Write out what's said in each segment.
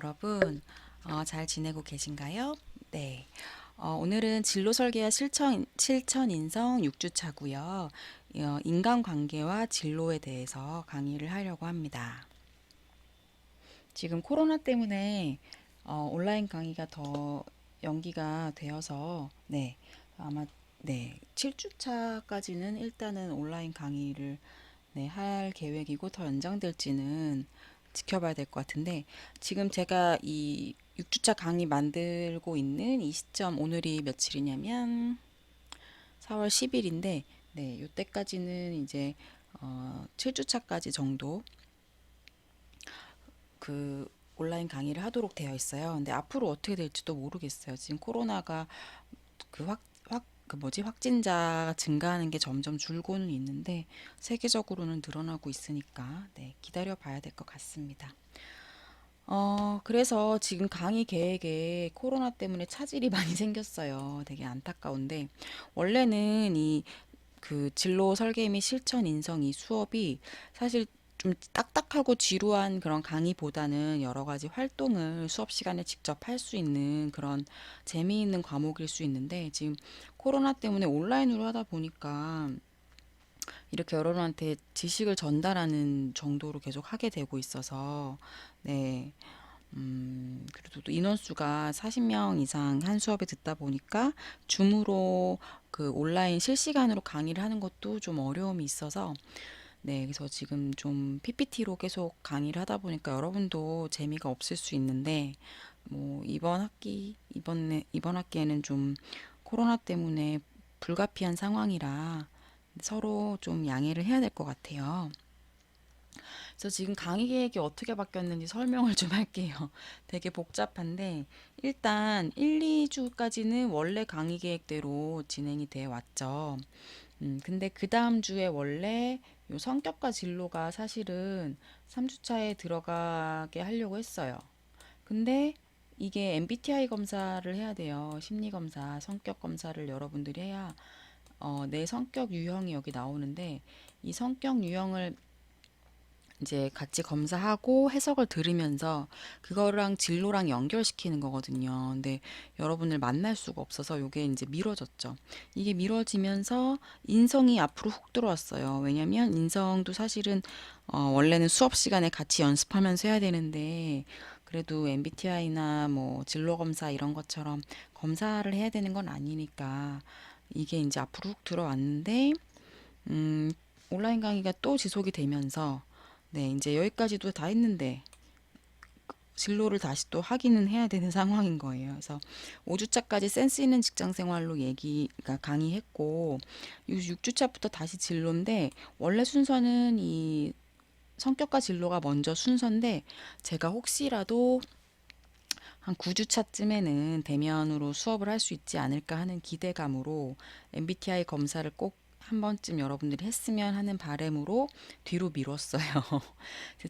여러분, 잘 지내고 계신가요? 네. 오늘은 진로 설계와 실천 인성 6주차고요. 인간관계와 진로에 대해서 강의를 하려고 합니다. 지금 코로나 때문에 온라인 강의가 더 연기가 되어서 아마 7주차까지는 일단은 온라인 강의를 할 계획이고 더 연장될지는 지켜봐야 될 것 같은데 지금 제가 이 6주차 강의 만들고 있는 이 시점 오늘이 며칠이냐면 4월 10일인데 이때까지는 이제 7주차까지 정도 그 온라인 강의를 하도록 되어 있어요. 근데 앞으로 어떻게 될지도 모르겠어요. 지금 코로나가 그 확진자 증가하는 게 점점 줄고는 있는데 세계적으로는 늘어나고 있으니까 기다려 봐야 될 것 같습니다. 그래서 지금 강의 계획에 코로나 때문에 차질이 많이 생겼어요. 되게 안타까운데 원래는 이 그 진로 설계 및 실천 인성 이 수업이 사실 좀 딱딱하고 지루한 그런 강의보다는 여러 가지 활동을 수업 시간에 직접 할 수 있는 그런 재미있는 과목일 수 있는데 지금 코로나 때문에 온라인으로 하다 보니까 이렇게 여러분한테 지식을 전달하는 정도로 계속 하게 되고 있어서 네. 그래도 또 인원수가 40명 이상 한 수업에 듣다 보니까 줌으로 그 온라인 실시간으로 강의를 하는 것도 좀 어려움이 있어서 그래서 지금 좀 PPT로 계속 강의를 하다 보니까 여러분도 재미가 없을 수 있는데 뭐 이번 학기에는 좀 코로나 때문에 불가피한 상황이라 서로 좀 양해를 해야 될 것 같아요. 그래서 지금 강의 계획이 어떻게 바뀌었는지 설명을 좀 할게요. 되게 복잡한데 일단 1, 2주까지는 원래 강의 계획대로 진행이 돼 왔죠. 근데 그 다음 주에 원래 요 성격과 진로가 사실은 3주차에 들어가게 하려고 했어요. 근데 이게 MBTI 검사를 해야 돼요. 심리 검사, 성격 검사를 여러분들이 해야 내 성격 유형이 여기 나오는데 이 성격 유형을 이제 같이 검사하고 해석을 들으면서 그거랑 진로랑 연결시키는 거거든요. 근데 여러분을 만날 수가 없어서 요게 이제 미뤄졌죠. 이게 미뤄지면서 인성이 앞으로 훅 들어왔어요. 왜냐면 인성도 사실은 원래는 수업 시간에 같이 연습하면서 해야 되는데 그래도 MBTI나 뭐 진로 검사 이런 것처럼 검사를 해야 되는 건 아니니까 이게 이제 앞으로 훅 들어왔는데 음, 온라인 강의가 또 지속이 되면서 이제 여기까지도 다 했는데 진로를 다시 또 확인은 해야 되는 상황인 거예요. 그래서 5주차까지 센스 있는 직장 생활로 그러니까 강의했고 6주차부터 다시 진로인데 원래 순서는 이 성격과 진로가 먼저 순서인데 제가 혹시라도 한 9주차쯤에는 대면으로 수업을 할 수 있지 않을까 하는 기대감으로 MBTI 검사를 꼭 한 번쯤 여러분들이 했으면 하는 바람으로 뒤로 미뤘어요.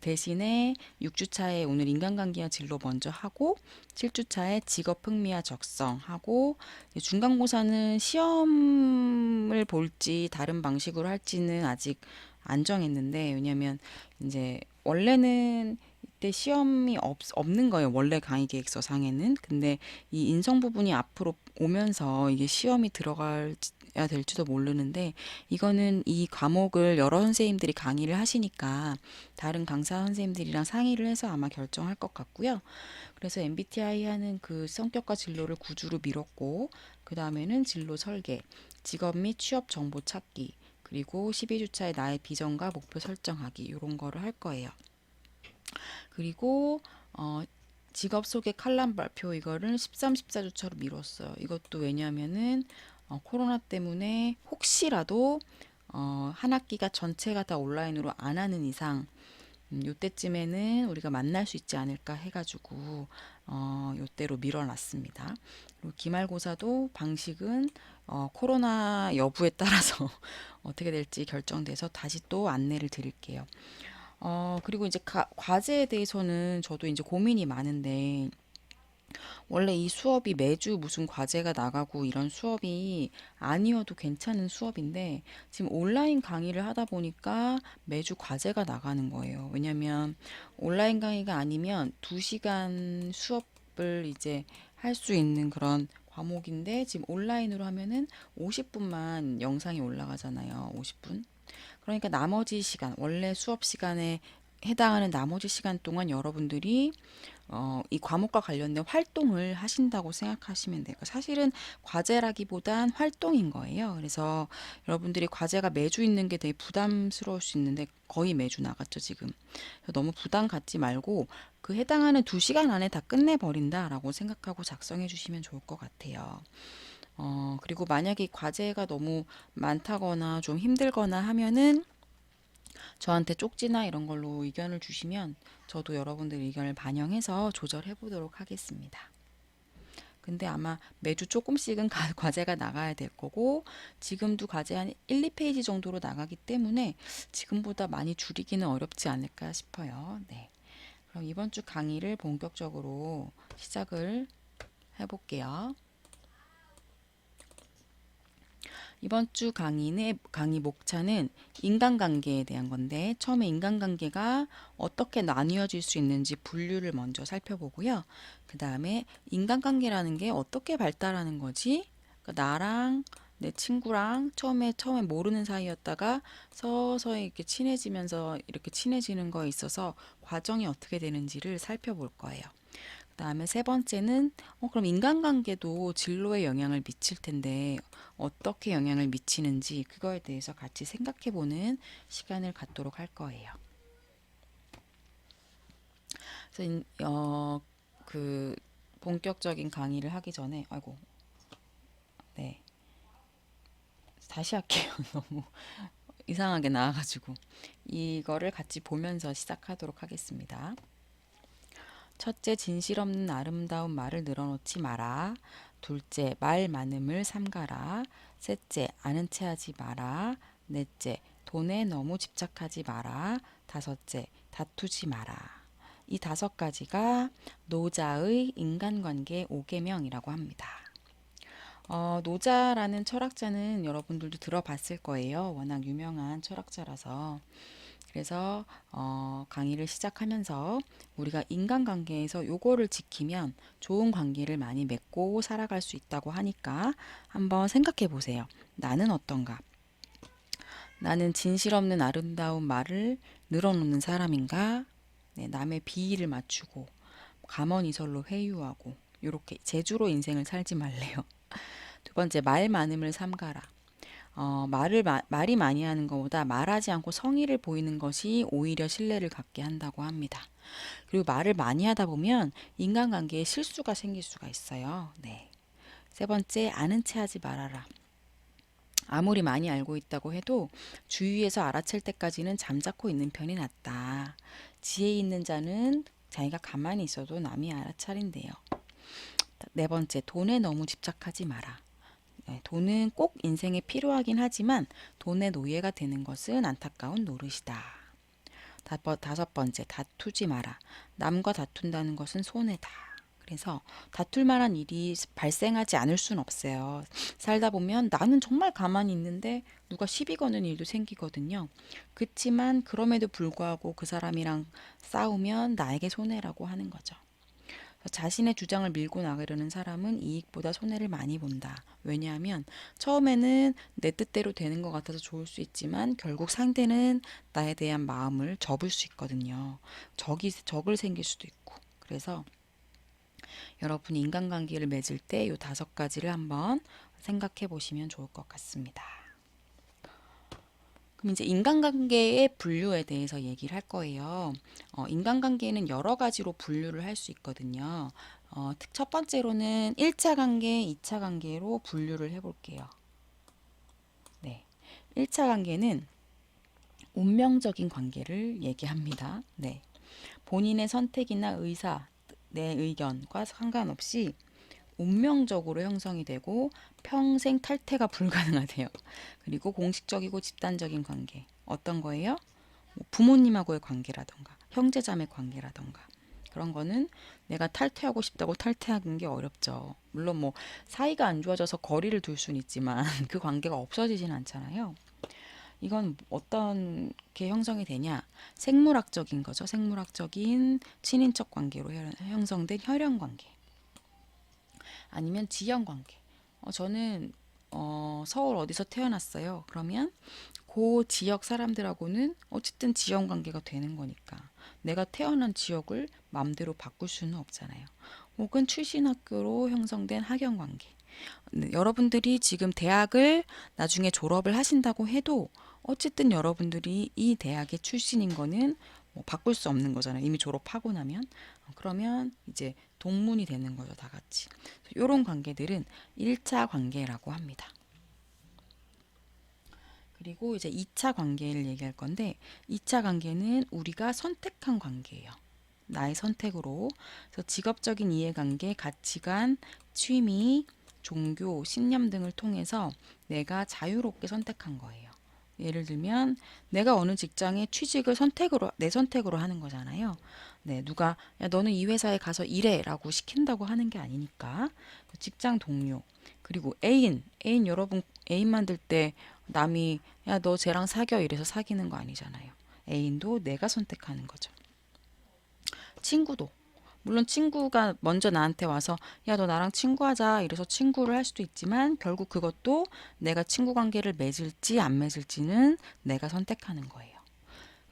대신에 6주차에 오늘 인간관계와 진로 먼저 하고 7주차에 직업 흥미와 적성 하고 중간고사는 시험을 볼지 다른 방식으로 할지는 아직 안 정했는데 왜냐면 이제 원래는 이때 시험이 없는 거예요. 원래 강의 계획서 상에는. 근데 이 인성 부분이 앞으로 오면서 이게 시험이 들어가야 될지도 모르는데 이거는 이 과목을 여러 선생님들이 강의를 하시니까 다른 강사 선생님들이랑 상의를 해서 아마 결정할 것 같고요. 그래서 MBTI 하는 그 성격과 진로를 9주로 미뤘고 그 다음에는 진로 설계, 직업 및 취업 정보 찾기 그리고 12주차에 나의 비전과 목표 설정하기 이런 거를 할 거예요. 그리고 직업 소개 칼럼 발표 이거를 13, 14주차로 미뤘어요. 이것도 왜냐면은 코로나 때문에 혹시라도 한 학기가 전체가 다 온라인으로 안 하는 이상 요때쯤에는 우리가 만날 수 있지 않을까 해가지고 요때로 밀어놨습니다. 그리고 기말고사도 방식은 코로나 여부에 따라서 어떻게 될지 결정돼서 다시 또 안내를 드릴게요. 그리고 이제 과제에 대해서는 저도 이제 고민이 많은데 원래 이 수업이 매주 무슨 과제가 나가고 이런 수업이 아니어도 괜찮은 수업인데 지금 온라인 강의를 하다 보니까 매주 과제가 나가는 거예요. 왜냐면 온라인 강의가 아니면 2시간 수업을 이제 할 수 있는 그런 과목인데 지금 온라인으로 하면은 50분만 영상이 올라가잖아요. 50분. 그러니까 나머지 시간, 원래 수업 시간에 해당하는 나머지 시간 동안 여러분들이 이 과목과 관련된 활동을 하신다고 생각하시면 돼요. 사실은 과제라기보단 활동인 거예요. 그래서 여러분들이 과제가 매주 있는 게 되게 부담스러울 수 있는데 거의 매주 나갔죠, 지금. 그래서 너무 부담 갖지 말고 그 해당하는 2시간 안에 다 끝내버린다라고 생각하고 작성해 주시면 좋을 것 같아요. 그리고 만약에 과제가 너무 많다거나 좀 힘들거나 하면은 저한테 쪽지나 이런 걸로 의견을 주시면 저도 여러분들 의견을 반영해서 조절해 보도록 하겠습니다. 근데 아마 매주 조금씩은 과제가 나가야 될 거고 지금도 과제 한 1, 2페이지 정도로 나가기 때문에 지금보다 많이 줄이기는 어렵지 않을까 싶어요. 네. 그럼 이번 주 강의를 본격적으로 시작을 해볼게요. 이번 주 강의 목차는 인간관계에 대한 건데 처음에 인간관계가 어떻게 나뉘어질 수 있는지 분류를 먼저 살펴보고요. 그 다음에 인간관계라는 게 어떻게 발달하는 거지? 그러니까 나랑 내 친구랑 처음에 모르는 사이였다가 서서히 이렇게 친해지면서 이렇게 친해지는 거에 있어서 과정이 어떻게 되는지를 살펴볼 거예요. 그다음에 세 번째는 그럼 인간관계도 진로에 영향을 미칠 텐데 어떻게 영향을 미치는지 그거에 대해서 같이 생각해 보는 시간을 갖도록 할 거예요. 그래서 그 본격적인 강의를 하기 전에 아이고 네 다시 할게요. 너무 이상하게 나와가지고 이거를 같이 보면서 시작하도록 하겠습니다. 첫째, 진실 없는 아름다운 말을 늘어놓지 마라. 둘째, 말 많음을 삼가라. 셋째, 아는 체 하지 마라. 넷째, 돈에 너무 집착하지 마라. 다섯째, 다투지 마라. 이 5가지가 노자의 인간관계 5계명이라고 합니다. 노자라는 철학자는 여러분들도 들어봤을 거예요. 워낙 유명한 철학자라서. 그래서 강의를 시작하면서 우리가 인간관계에서 요거를 지키면 좋은 관계를 많이 맺고 살아갈 수 있다고 하니까 한번 생각해 보세요. 나는 어떤가? 나는 진실 없는 아름다운 말을 늘어놓는 사람인가? 네, 남의 비위를 맞추고 가만이설로 회유하고 요렇게 제주로 인생을 살지 말래요. 두 번째, 말 많음을 삼가라. 말이 많이 하는 것보다 말하지 않고 성의를 보이는 것이 오히려 신뢰를 갖게 한다고 합니다. 그리고 말을 많이 하다 보면 인간관계에 실수가 생길 수가 있어요. 네. 세 번째, 아는 체 하지 말아라. 아무리 많이 알고 있다고 해도 주위에서 알아챌 때까지는 잠자코 있는 편이 낫다. 지혜 있는 자는 자기가 가만히 있어도 남이 알아차린대요. 네 번째, 돈에 너무 집착하지 마라. 네, 돈은 꼭 인생에 필요하긴 하지만 돈의 노예가 되는 것은 안타까운 노릇이다. 5번째, 다투지 마라. 남과 다툰다는 것은 손해다. 그래서 다툴 만한 일이 발생하지 않을 순 없어요. 살다 보면 나는 정말 가만히 있는데 누가 시비 거는 일도 생기거든요. 그치만 그럼에도 불구하고 그 사람이랑 싸우면 나에게 손해라고 하는 거죠. 자신의 주장을 밀고 나가려는 사람은 이익보다 손해를 많이 본다. 왜냐하면 처음에는 내 뜻대로 되는 것 같아서 좋을 수 있지만 결국 상대는 나에 대한 마음을 접을 수 있거든요. 적을 생길 수도 있고. 그래서 여러분이 인간관계를 맺을 때 이 5가지를 한번 생각해 보시면 좋을 것 같습니다. 그럼 이제 인간관계의 분류에 대해서 얘기를 할 거예요. 인간관계는 여러 가지로 분류를 할 수 있거든요. 첫 번째로는 1차 관계, 2차 관계로 분류를 해볼게요. 네. 1차 관계는 운명적인 관계를 얘기합니다. 네. 본인의 선택이나 의사, 내 의견과 상관없이 운명적으로 형성이 되고 평생 탈퇴가 불가능하대요. 그리고 공식적이고 집단적인 관계. 어떤 거예요? 부모님하고의 관계라던가 형제자매 관계라던가 그런 거는 내가 탈퇴하고 싶다고 탈퇴하는 게 어렵죠. 물론 뭐 사이가 안 좋아져서 거리를 둘 수는 있지만 그 관계가 없어지진 않잖아요. 이건 어떤 게 형성이 되냐? 생물학적인 거죠. 생물학적인 친인척 관계로 형성된 혈연 관계. 아니면 지연 관계. 저는 서울 어디서 태어났어요. 그러면 그 지역 사람들하고는 어쨌든 지연 관계가 되는 거니까 내가 태어난 지역을 마음대로 바꿀 수는 없잖아요. 혹은 출신 학교로 형성된 학연 관계. 네, 여러분들이 지금 대학을 나중에 졸업을 하신다고 해도 어쨌든 여러분들이 이 대학의 출신인 거는 뭐 바꿀 수 없는 거잖아요. 이미 졸업하고 나면. 그러면 이제 동문이 되는 거죠, 다 같이. 이런 관계들은 1차 관계라고 합니다. 그리고 이제 2차 관계를 얘기할 건데 2차 관계는 우리가 선택한 관계예요. 나의 선택으로. 그래서 직업적인 이해관계, 가치관, 취미, 종교, 신념 등을 통해서 내가 자유롭게 선택한 거예요. 예를 들면 내가 어느 직장에 취직을 선택으로 내 선택으로 하는 거잖아요. 네, 누가 야 너는 이 회사에 가서 일해라고 시킨다고 하는 게 아니니까 직장 동료 그리고 애인 여러분 애인 만들 때 남이 야 너 쟤랑 사겨 이래서 사귀는 거 아니잖아요. 애인도 내가 선택하는 거죠. 친구도 물론 친구가 먼저 나한테 와서 야 너 나랑 친구하자 이래서 친구를 할 수도 있지만 결국 그것도 내가 친구 관계를 맺을지 안 맺을지는 내가 선택하는 거예요.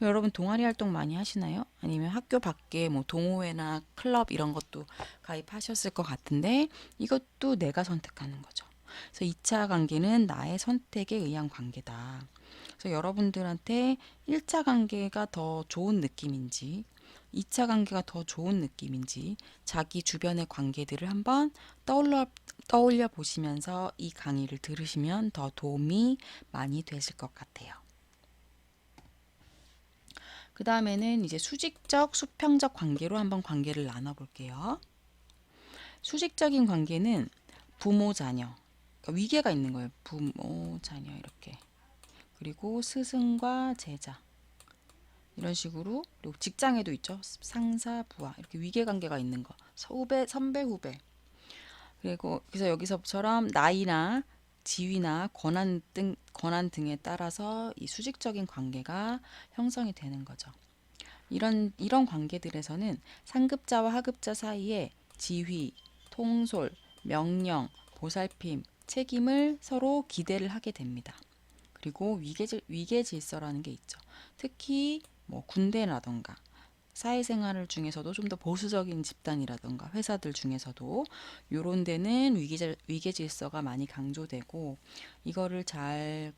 여러분 동아리 활동 많이 하시나요? 아니면 학교 밖에 뭐 동호회나 클럽 이런 것도 가입하셨을 것 같은데 이것도 내가 선택하는 거죠. 그래서 2차 관계는 나의 선택에 의한 관계다. 그래서 여러분들한테 1차 관계가 더 좋은 느낌인지 2차 관계가 더 좋은 느낌인지 자기 주변의 관계들을 한번 떠올려 보시면서 이 강의를 들으시면 더 도움이 많이 되실 것 같아요. 그 다음에는 이제 수직적, 수평적 관계로 한번 관계를 나눠볼게요. 수직적인 관계는 부모, 자녀, 그러니까 위계가 있는 거예요. 부모, 자녀 이렇게. 그리고 스승과 제자. 이런 식으로 그리고 직장에도 있죠. 상사, 부하 이렇게 위계 관계가 있는 거. 후배, 선배, 후배. 그리고 그래서 여기서처럼 나이나 지위나 권한 등에 따라서 이 수직적인 관계가 형성이 되는 거죠. 이런 관계들에서는 상급자와 하급자 사이에 지휘, 통솔, 명령, 보살핌, 책임을 서로 기대를 하게 됩니다. 그리고 위계 질서라는 게 있죠. 특히 뭐 군대라던가 사회생활을 중에서도 좀 더 보수적인 집단이라던가 회사들 중에서도 요런 데는 위계 질서가 많이 강조되고 이거를 잘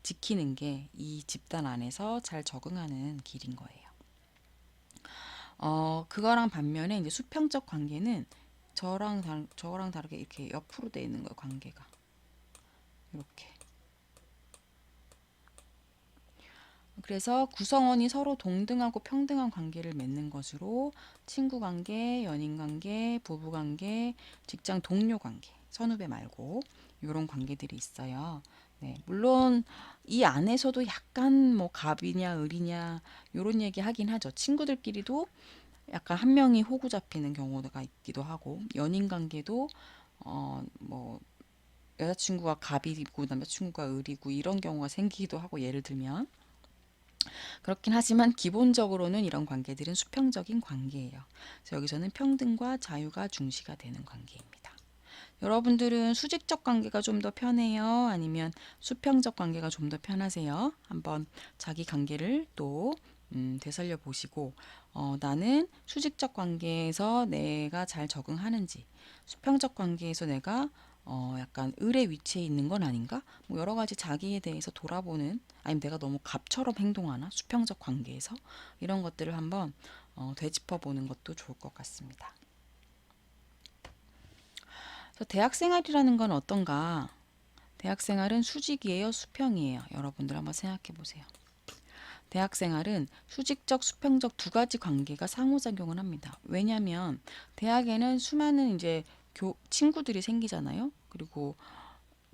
지키는 게 이 집단 안에서 잘 적응하는 길인 거예요. 그거랑 반면에 이제 수평적 관계는 저랑 다르게 이렇게 옆으로 돼 있는 거예요, 관계가. 이렇게. 그래서 구성원이 서로 동등하고 평등한 관계를 맺는 것으로 친구 관계, 연인 관계, 부부 관계, 직장 동료 관계, 선후배 말고 이런 관계들이 있어요. 네, 물론 이 안에서도 약간 뭐 갑이냐 을이냐 이런 얘기 하긴 하죠. 친구들끼리도 약간 한 명이 호구 잡히는 경우가 있기도 하고 연인 관계도 뭐 여자친구가 갑이고 남자친구가 을이고 이런 경우가 생기기도 하고 예를 들면 그렇긴 하지만 기본적으로는 이런 관계들은 수평적인 관계예요. 그래서 여기서는 평등과 자유가 중시가 되는 관계입니다. 여러분들은 수직적 관계가 좀 더 편해요? 아니면 수평적 관계가 좀 더 편하세요? 한번 자기 관계를 또 되살려 보시고 나는 수직적 관계에서 내가 잘 적응하는지 수평적 관계에서 내가 약간 을의 위치에 있는 건 아닌가? 뭐 여러 가지 자기에 대해서 돌아보는 아니면 내가 너무 갑처럼 행동하나? 수평적 관계에서 이런 것들을 한번 되짚어 보는 것도 좋을 것 같습니다. 그래서 대학 생활이라는 건 어떤가? 대학 생활은 수직이에요, 수평이에요? 여러분들 한번 생각해 보세요. 대학 생활은 수직적, 수평적 두 가지 관계가 상호작용을 합니다. 왜냐하면 대학에는 수많은 이제 친구들이 생기잖아요. 그리고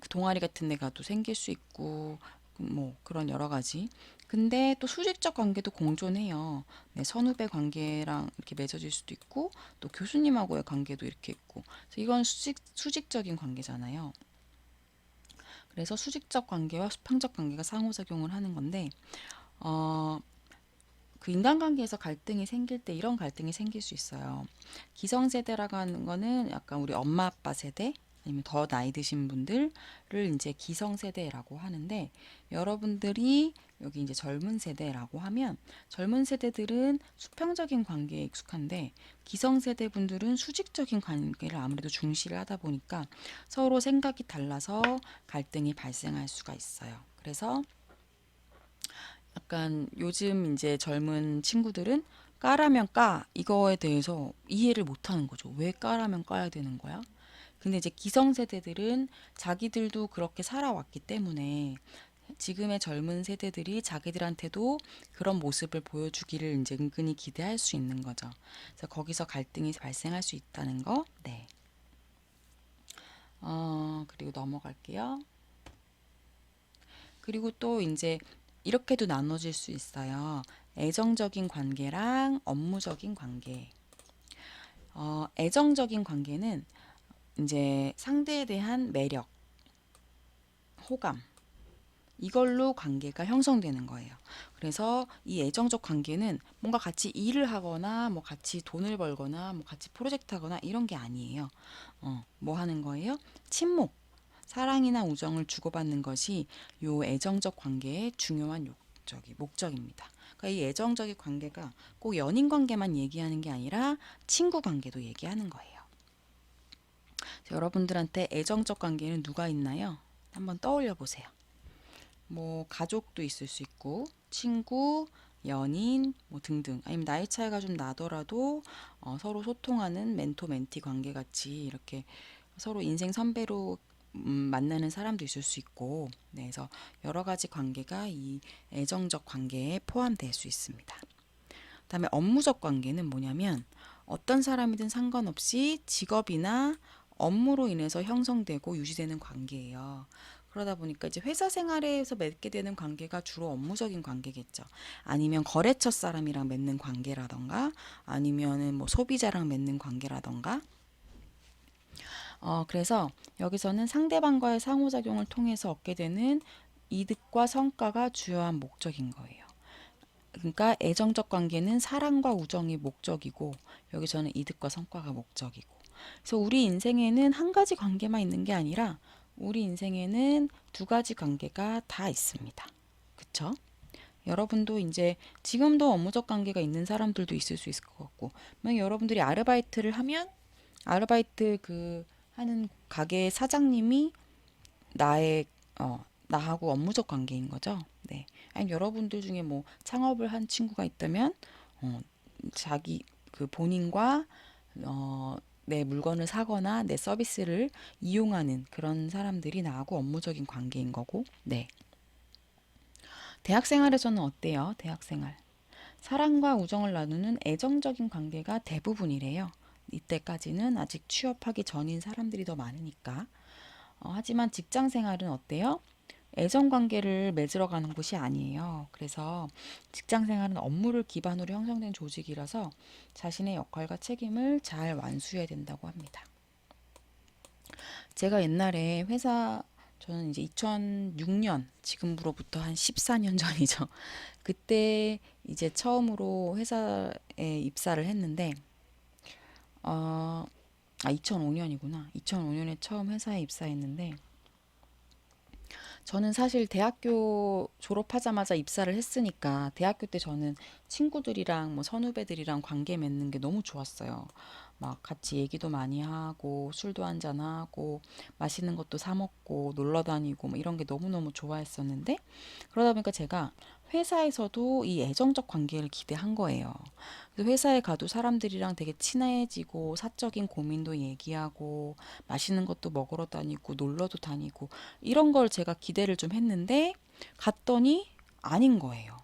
그 동아리 같은 데 가도 생길 수 있고 뭐 그런 여러 가지. 근데 또 수직적 관계도 공존해요. 네, 선후배 관계랑 이렇게 맺어질 수도 있고 또 교수님하고의 관계도 이렇게 있고. 그래서 이건 수직적인 관계잖아요. 그래서 수직적 관계와 수평적 관계가 상호작용을 하는 건데 어, 그 인간관계에서 갈등이 생길 때 이런 갈등이 생길 수 있어요. 기성세대라고 하는 거는 약간 우리 엄마 아빠 세대 아니면 더 나이 드신 분들을 이제 기성세대라고 하는데 여러분들이 여기 이제 젊은 세대라고 하면 젊은 세대들은 수평적인 관계에 익숙한데 기성세대 분들은 수직적인 관계를 아무래도 중시를 하다 보니까 서로 생각이 달라서 갈등이 발생할 수가 있어요. 그래서 약간 요즘 이제 젊은 친구들은 까라면 까 이거에 대해서 이해를 못 하는 거죠. 왜 까라면 까야 되는 거야? 근데 이제 기성세대들은 자기들도 그렇게 살아왔기 때문에 지금의 젊은 세대들이 자기들한테도 그런 모습을 보여주기를 이제 은근히 기대할 수 있는 거죠. 그래서 거기서 갈등이 발생할 수 있다는 거. 네. 그리고 넘어갈게요. 그리고 또 이제 이렇게도 나눠질 수 있어요. 애정적인 관계랑 업무적인 관계. 애정적인 관계는 이제 상대에 대한 매력, 호감, 이걸로 관계가 형성되는 거예요. 그래서 이 애정적 관계는 뭔가 같이 일을 하거나 뭐 같이 돈을 벌거나 뭐 같이 프로젝트 하거나 이런 게 아니에요. 뭐 하는 거예요? 친목, 사랑이나 우정을 주고받는 것이 요 애정적 관계의 중요한 목적입니다. 그러니까 이 애정적인 관계가 꼭 연인 관계만 얘기하는 게 아니라 친구 관계도 얘기하는 거예요. 여러분들한테 애정적 관계는 누가 있나요? 한번 떠올려 보세요. 뭐 가족도 있을 수 있고 친구, 연인 뭐 등등 아니면 나이 차이가 좀 나더라도 서로 소통하는 멘토 멘티 관계 같이 이렇게 서로 인생 선배로 만나는 사람도 있을 수 있고 네, 그래서 여러 가지 관계가 이 애정적 관계에 포함될 수 있습니다. 그다음에 업무적 관계는 뭐냐면 어떤 사람이든 상관없이 직업이나 업무로 인해서 형성되고 유지되는 관계예요. 그러다 보니까 이제 회사 생활에서 맺게 되는 관계가 주로 업무적인 관계겠죠. 아니면 거래처 사람이랑 맺는 관계라던가 아니면은 뭐 소비자랑 맺는 관계라던가 그래서 여기서는 상대방과의 상호작용을 통해서 얻게 되는 이득과 성과가 주요한 목적인 거예요. 그러니까 애정적 관계는 사랑과 우정이 목적이고 여기서는 이득과 성과가 목적이고. 그래서 우리 인생에는 한 가지 관계만 있는 게 아니라 우리 인생에는 두 가지 관계가 다 있습니다. 그쵸? 여러분도 이제 지금도 업무적 관계가 있는 사람들도 있을 수 있을 것 같고, 만약 여러분들이 아르바이트를 하면 아르바이트 그 하는 가게 사장님이 나의 나하고 업무적 관계인 거죠. 네. 아니 여러분들 중에 뭐 창업을 한 친구가 있다면 자기 그 본인과 내 물건을 사거나 내 서비스를 이용하는 그런 사람들이 나하고 업무적인 관계인 거고. 네. 대학 생활에서는 어때요? 대학 생활. 사랑과 우정을 나누는 애정적인 관계가 대부분이래요. 이때까지는 아직 취업하기 전인 사람들이 더 많으니까. 하지만 직장 생활은 어때요? 애정 관계를 맺으러 가는 곳이 아니에요. 그래서 직장 생활은 업무를 기반으로 형성된 조직이라서 자신의 역할과 책임을 잘 완수해야 된다고 합니다. 제가 옛날에 저는 이제 2006년, 지금으로부터 한 14년 전이죠. 그때 이제 처음으로 회사에 입사를 했는데, 2005년이구나. 2005년에 처음 회사에 입사했는데, 저는 사실 대학교 졸업하자마자 입사를 했으니까 대학교 때 저는 친구들이랑 뭐 선후배들이랑 관계 맺는 게 너무 좋았어요. 막 같이 얘기도 많이 하고 술도 한잔 하고 맛있는 것도 사 먹고 놀러 다니고 뭐 이런 게 너무너무 좋아했었는데 그러다 보니까 제가 회사에서도 이 애정적 관계를 기대한 거예요. 그래서 회사에 가도 사람들이랑 되게 친해지고 사적인 고민도 얘기하고 맛있는 것도 먹으러 다니고 놀러도 다니고 이런 걸 제가 기대를 좀 했는데 갔더니 아닌 거예요.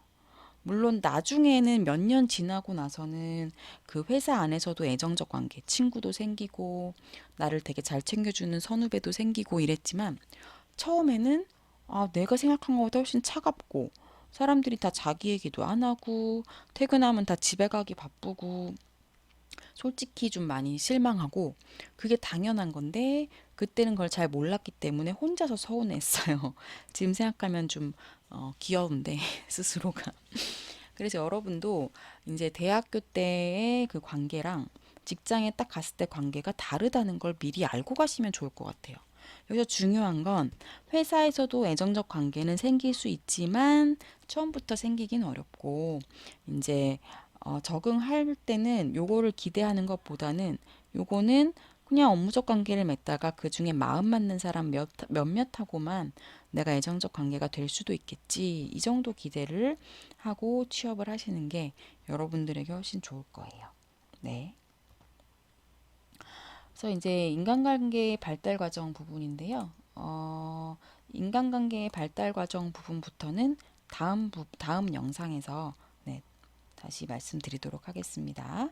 물론 나중에는 몇 년 지나고 나서는 그 회사 안에서도 애정적 관계, 친구도 생기고 나를 되게 잘 챙겨주는 선후배도 생기고 이랬지만 처음에는 내가 생각한 것보다 훨씬 차갑고, 사람들이 다 자기 얘기도 안 하고, 퇴근하면 다 집에 가기 바쁘고, 솔직히 좀 많이 실망하고, 그게 당연한 건데 그때는 그걸 잘 몰랐기 때문에 혼자서 서운했어요. 지금 생각하면 좀 귀여운데 스스로가. 그래서 여러분도 이제 대학교 때의 그 관계랑 직장에 딱 갔을 때 관계가 다르다는 걸 미리 알고 가시면 좋을 것 같아요. 여기서 중요한 건 회사에서도 애정적 관계는 생길 수 있지만 처음부터 생기긴 어렵고, 이제 적응할 때는 요거를 기대하는 것보다는 요거는 그냥 업무적 관계를 맺다가 그 중에 마음 맞는 사람 몇몇하고만 내가 애정적 관계가 될 수도 있겠지. 이 정도 기대를 하고 취업을 하시는 게 여러분들에게 훨씬 좋을 거예요. 네. 그래서 이제 인간관계의 발달 과정 부분인데요. 인간관계의 발달 과정 부분부터는 다음 영상에서 네, 다시 말씀드리도록 하겠습니다.